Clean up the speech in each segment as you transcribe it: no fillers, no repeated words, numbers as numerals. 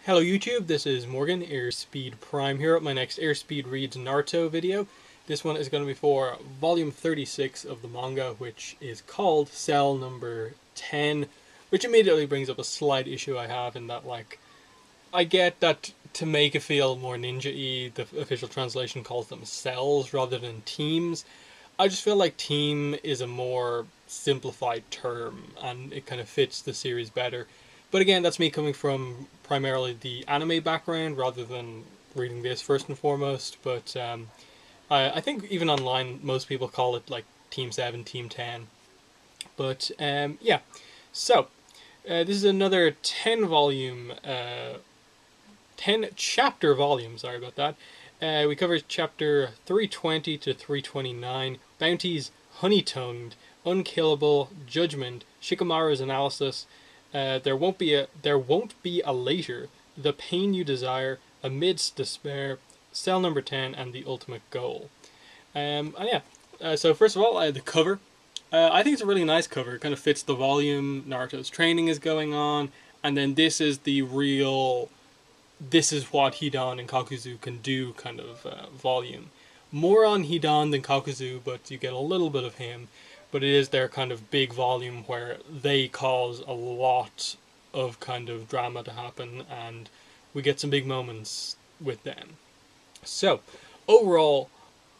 Hello YouTube, this is Morgan, Airspeed Prime here at my next Airspeed Reads Naruto video. This one is going to be for volume 36 of the manga, which is called Cell Number 10, which immediately brings up a slight issue I have in that, I get that to make it feel more ninja-y, the official translation calls them cells rather than teams. I just feel like team is a more simplified term, and it kind of fits the series better. But again, that's me coming from primarily the anime background rather than reading this first and foremost. But I think even online, most people call it like Team 7, Team 10. But yeah, so this is another 10 volume, 10 chapter volume, sorry about that. We covered chapter 320 to 329, Bounties, Honey-Tongued, Unkillable, Judgment, Shikamaru's Analysis, there won't be a later, The Pain You Desire, Amidst Despair, Cell Number 10, and The Ultimate Goal. And yeah, so first of all, the cover. I think it's a really nice cover. It kind of fits the volume. Naruto's training is going on, and then this is the real, this is what Hidan and Kakuzu can do kind of volume. More on Hidan than Kakuzu, but you get a little bit of him. But it is their kind of big volume where they cause a lot of kind of drama to happen, and we get some big moments with them. So, overall,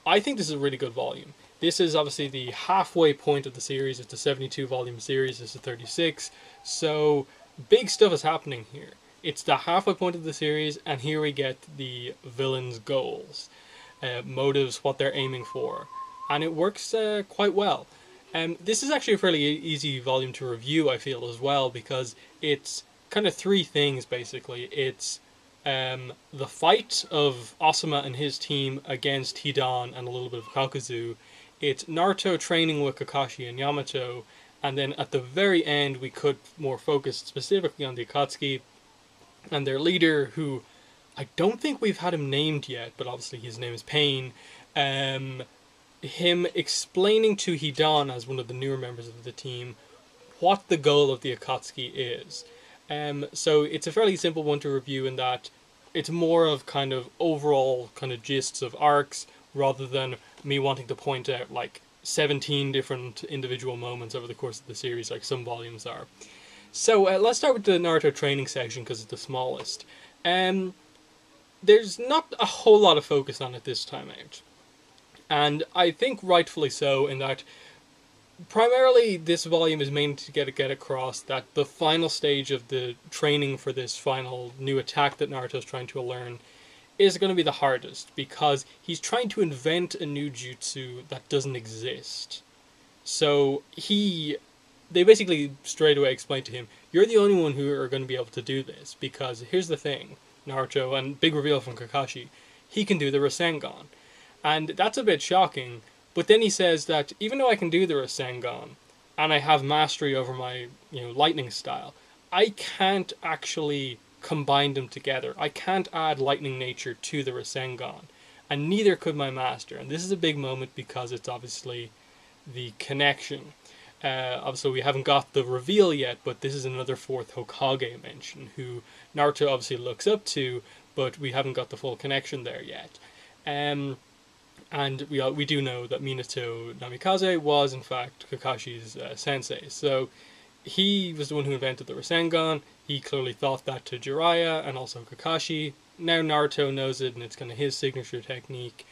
I think this is a really good volume. This is obviously the halfway point of the series. It's a 72 volume series. This is 36. So, big stuff is happening here. It's the halfway point of the series, and here we get the villains' goals, motives, what they're aiming for. And it works quite well. This is actually a fairly easy volume to review, I feel, as well, because it's kind of three things, basically. It's the fight of Asuma and his team against Hidan and a little bit of Kakuzu. It's Naruto training with Kakashi and Yamato, and then at the very end we could more focus specifically on the Akatsuki and their leader, who I don't think we've had him named yet, but obviously his name is Pain. Him explaining to Hidan, as one of the newer members of the team, what the goal of the Akatsuki is. So it's a fairly simple one to review in that it's more of kind of overall kind of gists of arcs rather than me wanting to point out like 17 different individual moments over the course of the series like some volumes are. So let's start with the Naruto training section because it's the smallest. There's not a whole lot of focus on it this time out. And I think rightfully so, in that primarily this volume is meant to get across that the final stage of the training for this final new attack that Naruto's trying to learn is going to be the hardest, because he's trying to invent a new jutsu that doesn't exist. So they basically straight away explain to him, you're the only one who are going to be able to do this, because here's the thing, Naruto, and big reveal from Kakashi, he can do the Rasengan. And that's a bit shocking, but then he says that even though I can do the Rasengan, and I have mastery over my lightning style, I can't actually combine them together. I can't add lightning nature to the Rasengan, and neither could my master. And this is a big moment because it's obviously the connection. Obviously we haven't got the reveal yet, but this is another fourth Hokage mention, who Naruto obviously looks up to, but we haven't got the full connection there yet. And we do know that Minato Namikaze was, in fact, Kakashi's sensei. So he was the one who invented the Rasengan. He clearly thought that to Jiraiya and also Kakashi. Now Naruto knows it, and it's kind of his signature technique.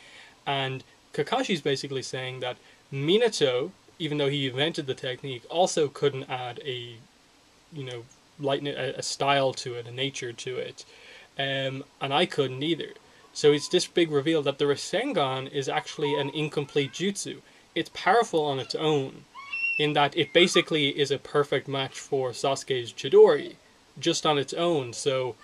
And Kakashi's basically saying that Minato, even though he invented the technique, also couldn't add a style to it, a nature to it. And I couldn't either. So it's this big reveal that the Rasengan is actually an incomplete jutsu. It's powerful on its own, in that it basically is a perfect match for Sasuke's Chidori, just on its own. So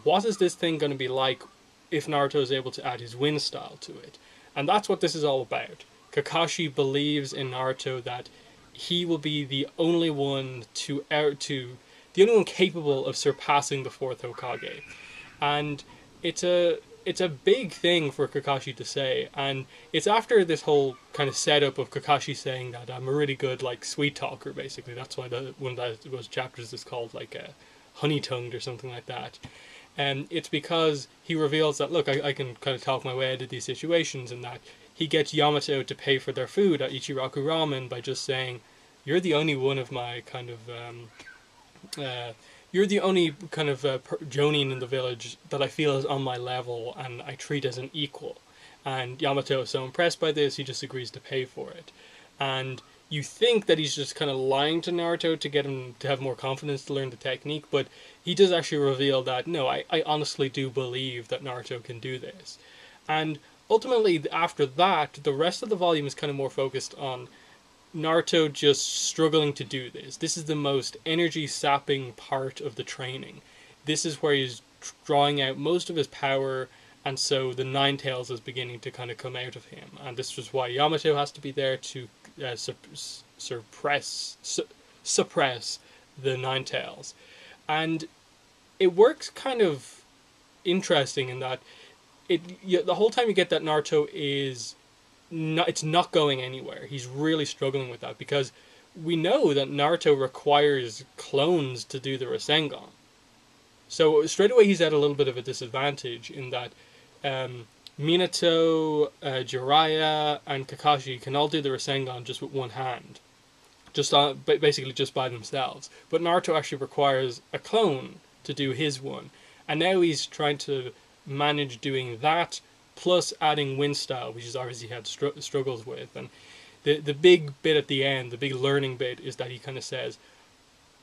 what is this thing going to be like if Naruto is able to add his wind style to it? And that's what this is all about. Kakashi believes in Naruto that he will be the only one the only one capable of surpassing the fourth Hokage. And it's a big thing for Kakashi to say, and it's after this whole kind of setup of Kakashi saying that I'm a really good sweet talker, basically. That's why one of those chapters is called Honey-Tongued or something like that. And it's because he reveals that, look, I can kind of talk my way out of these situations, and that he gets Yamato to pay for their food at Ichiraku Ramen by just saying, you're the only one of my kind of you're the only kind of Jonin in the village that I feel is on my level and I treat as an equal. And Yamato is so impressed by this, he just agrees to pay for it. And you think that he's just kind of lying to Naruto to get him to have more confidence to learn the technique, but he does actually reveal that, no, I honestly do believe that Naruto can do this. And ultimately, after that, the rest of the volume is kind of more focused on Naruto just struggling to do this. This is the most energy sapping part of the training. This is where he's drawing out most of his power, and so the Nine Tails is beginning to kind of come out of him. And this is why Yamato has to be there to suppress the Nine Tails. And it works kind of interesting in that the whole time you get that Naruto is it's not going anywhere. He's really struggling with that because we know that Naruto requires clones to do the Rasengan. So straight away he's at a little bit of a disadvantage in that Minato, Jiraiya, and Kakashi can all do the Rasengan just with one hand. Basically just by themselves. But Naruto actually requires a clone to do his one. And now he's trying to manage doing that, plus adding wind style, which he's obviously had struggles with. And the big bit at the end, the big learning bit, is that he kind of says,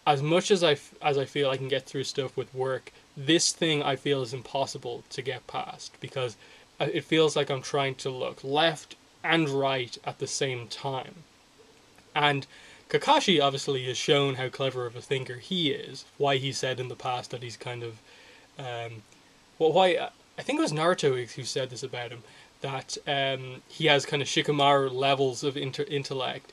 as much as I feel I can get through stuff with work, this thing I feel is impossible to get past, because it feels like I'm trying to look left and right at the same time. And Kakashi obviously has shown how clever of a thinker he is, why he said in the past that he's kind of... I think it was Naruto who said this about him, that he has kind of Shikamaru levels of intellect.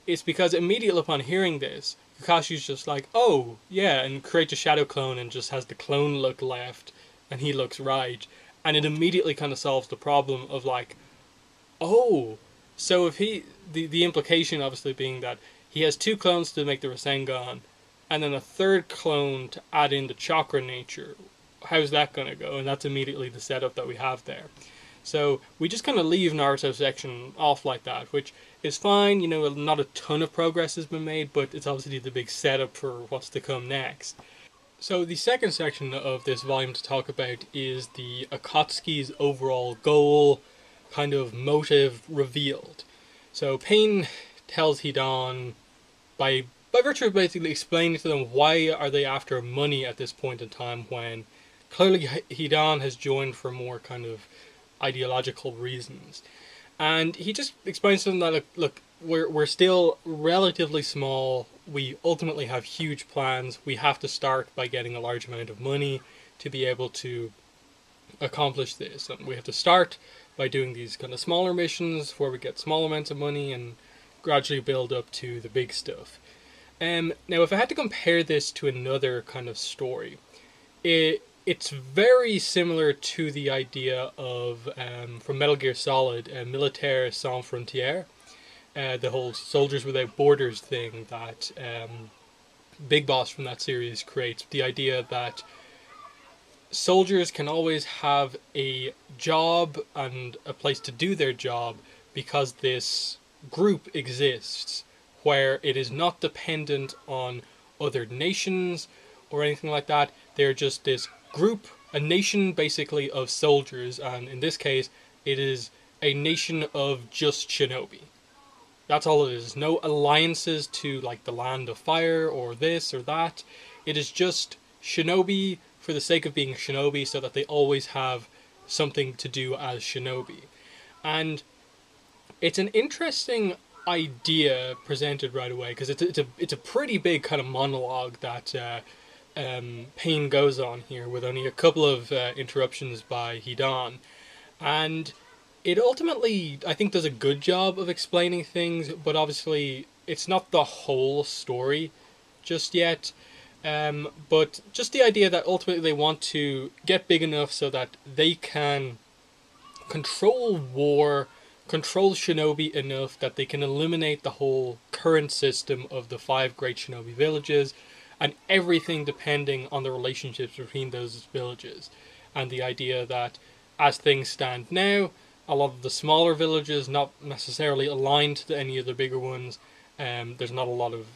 It's because immediately upon hearing this, Kakashi's just like, oh, yeah, and creates a shadow clone and just has the clone look left and he looks right. And it immediately kind of solves the problem of like, oh, so if the implication obviously being that he has two clones to make the Rasengan and then a third clone to add in the chakra nature. How's that going to go? And that's immediately the setup that we have there. So we just kind of leave Naruto's section off like that, which is fine. You know, not a ton of progress has been made, but it's obviously the big setup for what's to come next. So the second section of this volume to talk about is the Akatsuki's overall goal, kind of motive revealed. So Pain tells Hidan, by virtue of basically explaining to them why are they after money at this point in time when clearly Hidan has joined for more kind of ideological reasons. And he just explains to them that, look, we're still relatively small. We ultimately have huge plans. We have to start by getting a large amount of money to be able to accomplish this. And we have to start by doing these kind of smaller missions where we get small amounts of money and gradually build up to the big stuff. Now, if I had to compare this to another kind of story, it's very similar to the idea of, from Metal Gear Solid, Militaire Sans Frontières, the whole Soldiers Without Borders thing that Big Boss from that series creates. The idea that soldiers can always have a job and a place to do their job because this group exists, where it is not dependent on other nations or anything like that. They're just this group, a nation basically of soldiers, and in this case it is a nation of just shinobi. That's all it is. No alliances to like the Land of Fire or this or that. It is just shinobi for the sake of being shinobi, so that they always have something to do as shinobi. And it's an interesting idea presented right away, because it's a pretty big kind of monologue that Pain goes on here, with only a couple of interruptions by Hidan. And it ultimately, I think, does a good job of explaining things, but obviously it's not the whole story just yet. But just the idea that ultimately they want to get big enough so that they can control war, control shinobi enough that they can eliminate the whole current system of the 5 great shinobi villages, and everything depending on the relationships between those villages. And the idea that, as things stand now, a lot of the smaller villages not necessarily aligned to any of the bigger ones. There's not a lot of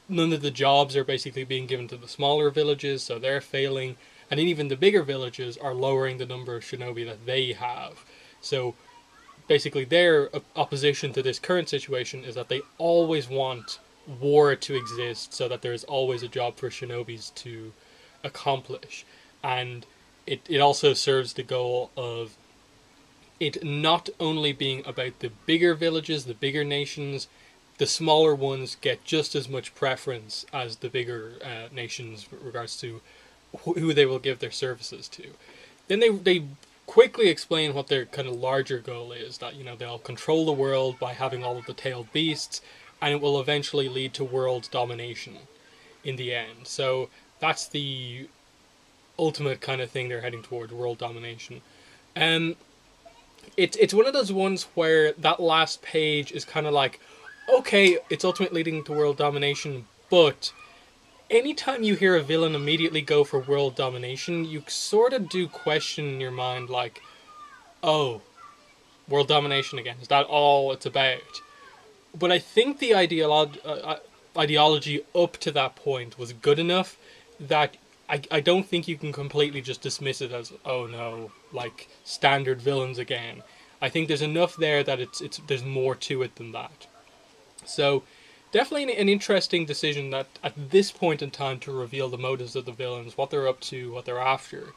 none of the jobs are basically being given to the smaller villages, so they're failing, and even the bigger villages are lowering the number of shinobi that they have. So basically, their opposition to this current situation is that they always want war to exist, so that there is always a job for shinobis to accomplish, and it also serves the goal of it not only being about the bigger villages, the bigger nations. The smaller ones get just as much preference as the bigger nations with regards to who they will give their services to. Then they quickly explain what their kind of larger goal is, that they'll control the world by having all of the tailed beasts, and it will eventually lead to world domination in the end. So that's the ultimate kind of thing they're heading towards, world domination. It's one of those ones where that last page is kind of like, okay, it's ultimately leading to world domination, but anytime you hear a villain immediately go for world domination, you sort of do question in your mind, like, oh, world domination again, is that all it's about? But I think the ideology up to that point was good enough that I don't think you can completely just dismiss it as, oh no, like standard villains again. I think there's enough there that there's more to it than that. So definitely an interesting decision that at this point in time to reveal the motives of the villains, what they're up to, what they're after.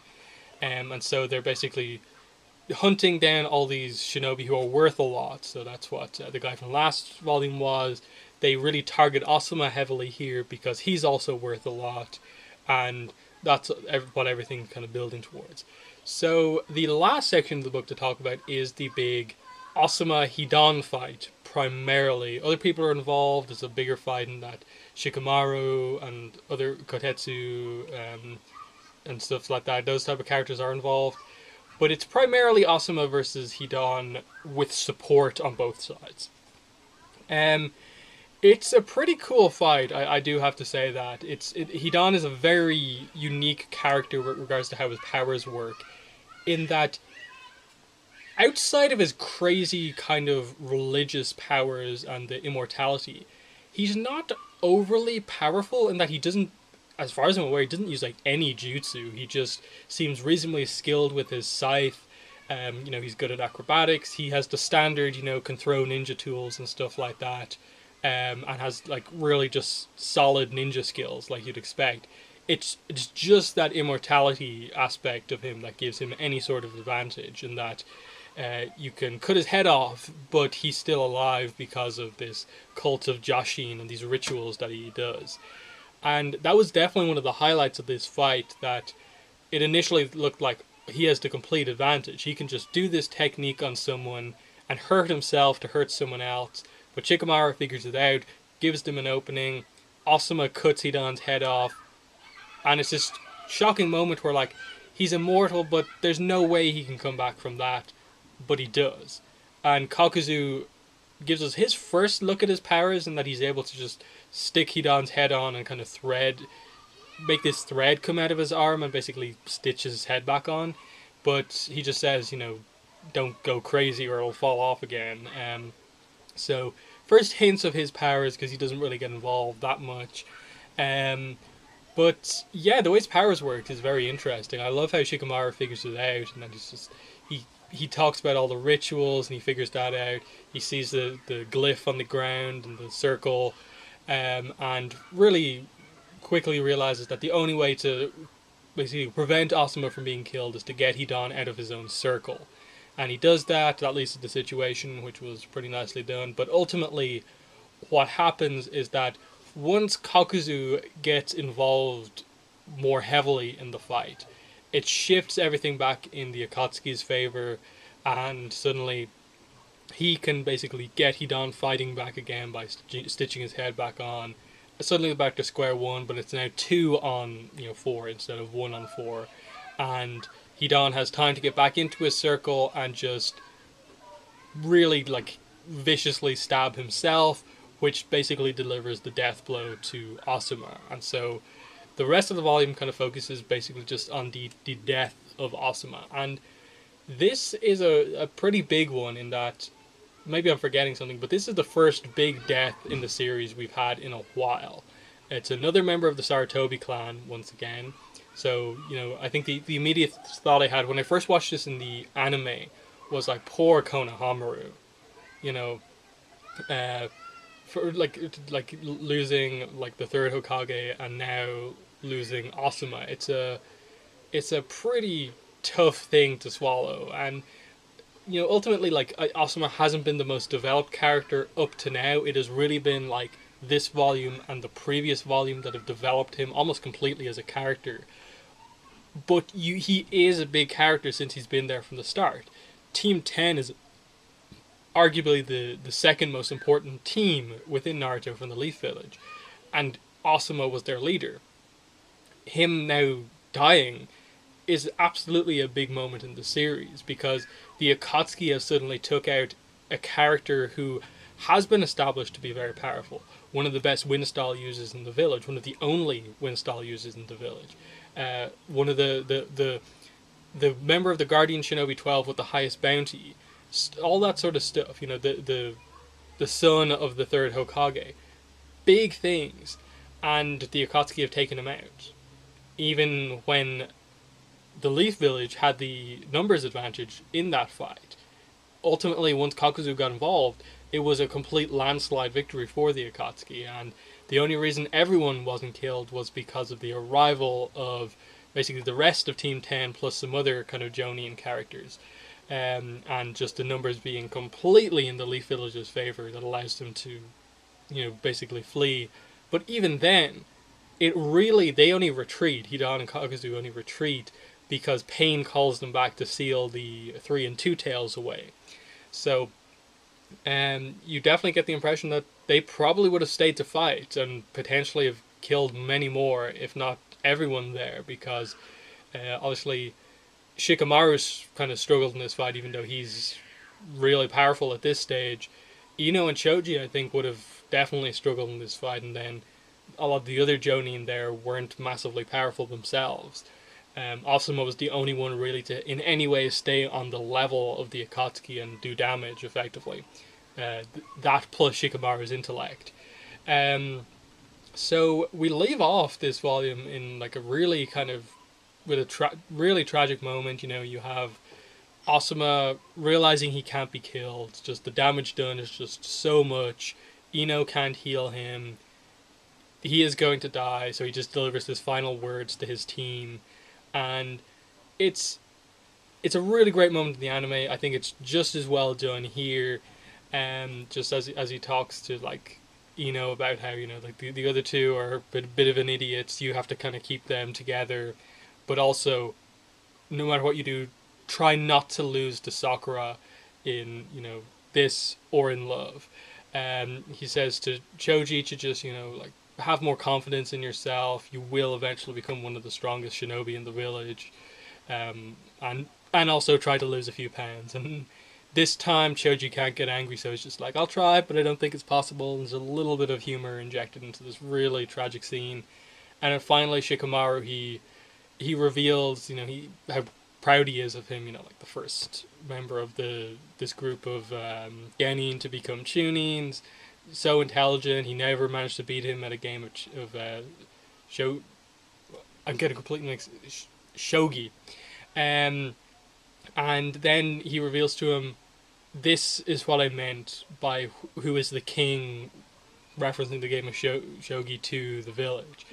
And so they're basically hunting down all these shinobi who are worth a lot. So that's what the guy from last volume was. They really target Asuma heavily here because he's also worth a lot. And that's what everything's kind of building towards. So the last section of the book to talk about is the big Asuma Hidan fight, primarily. Other people are involved. There's a bigger fight in that Shikamaru and other Kotetsu and stuff like that. Those type of characters are involved. But it's primarily Asuma versus Hidan with support on both sides. It's a pretty cool fight, I do have to say that. Hidan is a very unique character with regards to how his powers work, in that outside of his crazy kind of religious powers and the immortality, he's not overly powerful in that he doesn't, as far as I'm aware, he doesn't use like any jutsu. He just seems reasonably skilled with his scythe. He's good at acrobatics. He has the standard, can throw ninja tools and stuff like that. And has like really just solid ninja skills like you'd expect. It's just that immortality aspect of him that gives him any sort of advantage, in that you can cut his head off, but he's still alive because of this cult of Jashin and these rituals that he does. And that was definitely one of the highlights of this fight, that it initially looked like he has the complete advantage. He can just do this technique on someone and hurt himself to hurt someone else. But Shikamaru figures it out, gives them an opening, Asuma cuts Hidan's head off, and it's this shocking moment where, like, he's immortal, but there's no way he can come back from that, but he does. And Kakuzu gives us his first look at his powers, and that he's able to just stick Hidan's head on and kind of make this thread come out of his arm and basically stitch his head back on. But he just says, don't go crazy or it'll fall off again. So, first hints of his powers, because he doesn't really get involved that much. But, yeah, the way his powers work is very interesting. I love how Shikamaru figures it out, and then he talks about all the rituals, and he figures that out. He sees the glyph on the ground, and the circle, and really quickly realizes that the only way to basically prevent Asuma from being killed is to get Hidan out of his own circle. And he does that. That leads to the situation, which was pretty nicely done. But ultimately, what happens is that once Kakuzu gets involved more heavily in the fight, it shifts everything back in the Akatsuki's favor, and suddenly he can basically get Hidan fighting back again by stitching his head back on. Suddenly back to square one, but it's now 2 on 4 instead of 1 on 4. And Hidan has time to get back into his circle and just really viciously stab himself, which basically delivers the death blow to Asuma. And so the rest of the volume kind of focuses basically just on the death of Asuma. And this is a pretty big one in that, maybe I'm forgetting something, but this is the first big death in the series we've had in a while. It's another member of the Saratobi clan, once again. So, I think the immediate thought I had when I first watched this in the anime was like, poor Konohamaru. For like losing like the third Hokage and now losing Asuma. It's a pretty tough thing to swallow, and ultimately, like, Asuma hasn't been the most developed character up to now. It has really been like this volume and the previous volume that have developed him almost completely as a character. But he is a big character since he's been there from the start. Team 10 is arguably the second most important team within Naruto from the Leaf Village, and Asuma was their leader. Him now dying is absolutely a big moment in the series, because the Akatsuki have suddenly took out a character who has been established to be very powerful. One of the best wind style users in the village, one of the only wind style users in the village. One of the member of the Guardian Shinobi 12 with the highest bounty. All that sort of stuff, the son of the third Hokage. Big things. And the Akatsuki have taken him out. Even when the Leaf Village had the numbers advantage in that fight. Ultimately, once Kakuzu got involved, it was a complete landslide victory for the Akatsuki, and the only reason everyone wasn't killed was because of the arrival of basically the rest of Team 10 plus some other kind of Jonin characters. And just the numbers being completely in the Leaf Village's favour that allows them to, basically flee. But even then, they only retreat, Hidan and Kakuzu only retreat because Pain calls them back to seal the 3 and 2 tails away. So, you definitely get the impression that they probably would have stayed to fight and potentially have killed many more, if not everyone there, because obviously Shikamaru's kind of struggled in this fight, even though he's really powerful at this stage. Ino and Choji, I think, would have definitely struggled in this fight, and then a lot of the other Jonin there weren't massively powerful themselves. Asuma was the only one really to in any way stay on the level of the Akatsuki and do damage effectively. That plus Shikamaru's intellect. So we leave off this volume in like a really kind of with a really tragic moment. You have Asuma realizing he can't be killed. Just the damage done is just so much. Ino can't heal him. He is going to die, so he just delivers his final words to his team. And it's a really great moment in the anime. I think it's just as well done here. Just as he talks to like Ino about how like the other two are a bit of an idiots. You have to kind of keep them together, but also no matter what you do, try not to lose to Sakura in this or in love. He says to Choji to just like have more confidence in yourself. You will eventually become one of the strongest shinobi in the village, and also try to lose a few pounds. And this time Choji can't get angry, so he's just like, I'll try, but I don't think it's possible. And there's a little bit of humor injected into this really tragic scene. And then finally Shikamaru, he reveals how proud he is of him, like the first member of this group of Genin to become Chunins. So intelligent. He never managed to beat him at a game of I'm getting completely mixed. Shogi. And then he reveals to him, this is what I meant by who is the king, referencing the game of Shogi to the village.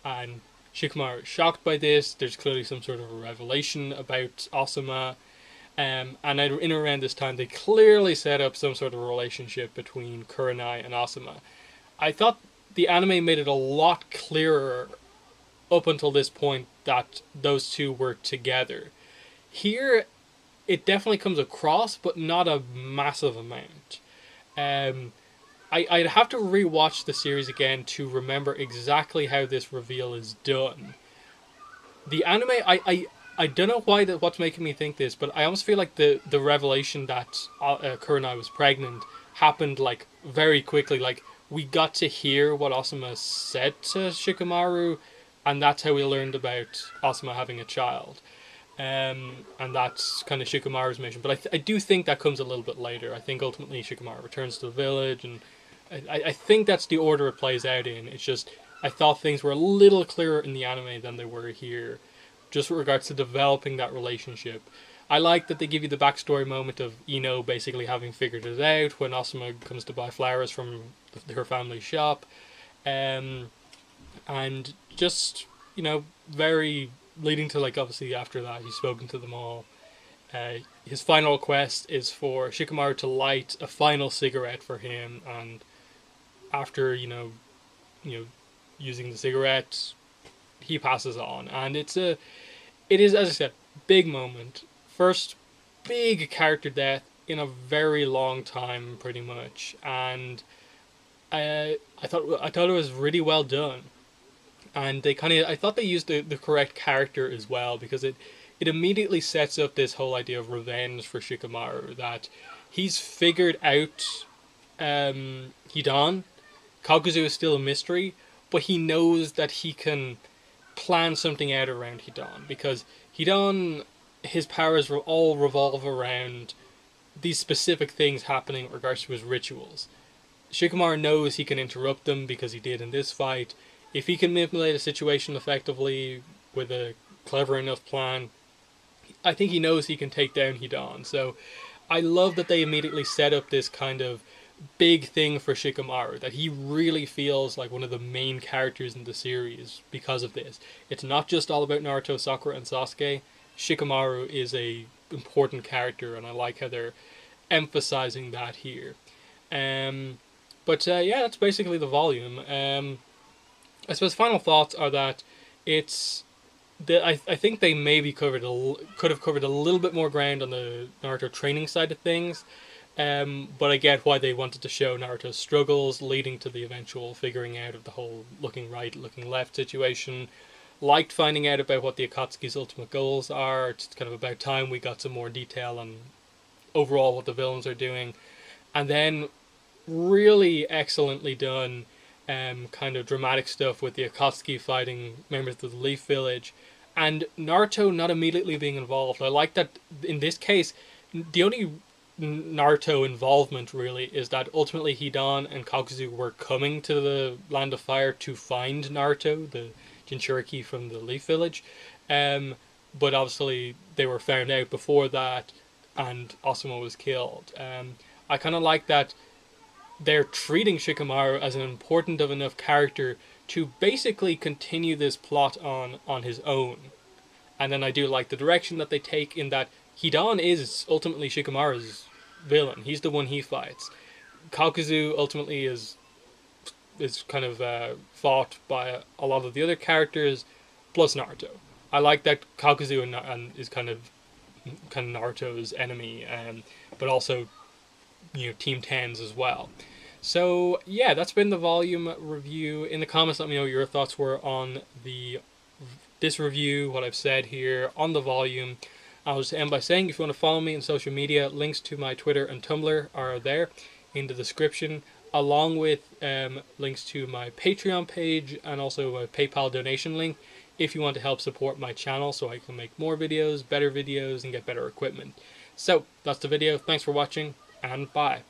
And Shikamaru is shocked by this. There's clearly some sort of a revelation about Asuma. And in around this time, they clearly set up some sort of relationship between Kurenai and Asuma. I thought the anime made it a lot clearer up until this point that those two were together. Here, it definitely comes across, but not a massive amount. I'd have to rewatch the series again to remember exactly how this reveal is done. The anime, I don't know what's making me think this, but I almost feel like the revelation that Kurenai was pregnant happened like very quickly. Like we got to hear what Asuma said to Shikamaru, and that's how we learned about Asuma having a child. And that's kind of Shikamaru's mission. But I do think that comes a little bit later. I think ultimately Shikamaru returns to the village, and I think that's the order it plays out in. It's just, I thought things were a little clearer in the anime than they were here, just with regards to developing that relationship. I like that they give you the backstory moment of Ino basically having figured it out when Asuma comes to buy flowers from her family's shop. And just, very leading to, like, obviously after that he's spoken to them all. His final request is for Shikamaru to light a final cigarette for him, and after using the cigarette, he passes on, and it is, as I said, big moment. First big character death in a very long time, pretty much, and I thought it was really well done. And I thought they used the correct character as well, because it immediately sets up this whole idea of revenge for Shikamaru, that he's figured out Hidan. Kakuzu is still a mystery, but he knows that he can plan something out around Hidan, because Hidan, his powers all revolve around these specific things happening in regards to his rituals. Shikamaru knows he can interrupt them because he did in this fight. If he can manipulate a situation effectively with a clever enough plan, I think he knows he can take down Hidan. So I love that they immediately set up this kind of big thing for Shikamaru, that he really feels like one of the main characters in the series because of this. It's not just all about Naruto, Sakura, and Sasuke. Shikamaru is a important character, and I like how they're emphasizing that here. But that's basically the volume. I suppose final thoughts are that I think they maybe could have covered a little bit more ground on the Naruto training side of things, but I get why they wanted to show Naruto's struggles leading to the eventual figuring out of the whole looking right, looking left situation. Liked finding out about what the Akatsuki's ultimate goals are. It's kind of about time we got some more detail on overall what the villains are doing. And then really excellently done kind of dramatic stuff with the Akatsuki fighting members of the Leaf Village, and Naruto not immediately being involved. I like that in this case, the only Naruto involvement really is that ultimately Hidan and Kakuzu were coming to the Land of Fire to find Naruto, the Jinchuriki from the Leaf Village, but obviously they were found out before that, and Asuma was killed. I kind of like that they're treating Shikamaru as an important of enough character to basically continue this plot on his own. And then I do like the direction that they take, in that Hidan is ultimately Shikamaru's villain. He's the one he fights. Kakuzu ultimately is kind of fought by a lot of the other characters, plus Naruto. I like that Kakuzu is kind of Naruto's enemy, but also Team 10's as well. So yeah, that's been the volume review. In the comments, let me know what your thoughts were on this review, what I've said here on the volume. I'll just end by saying, if you want to follow me on social media, links to my Twitter and Tumblr are there in the description, along with links to my Patreon page and also a PayPal donation link if you want to help support my channel so I can make more videos, better videos, and get better equipment. So that's the video. Thanks for watching, and bye.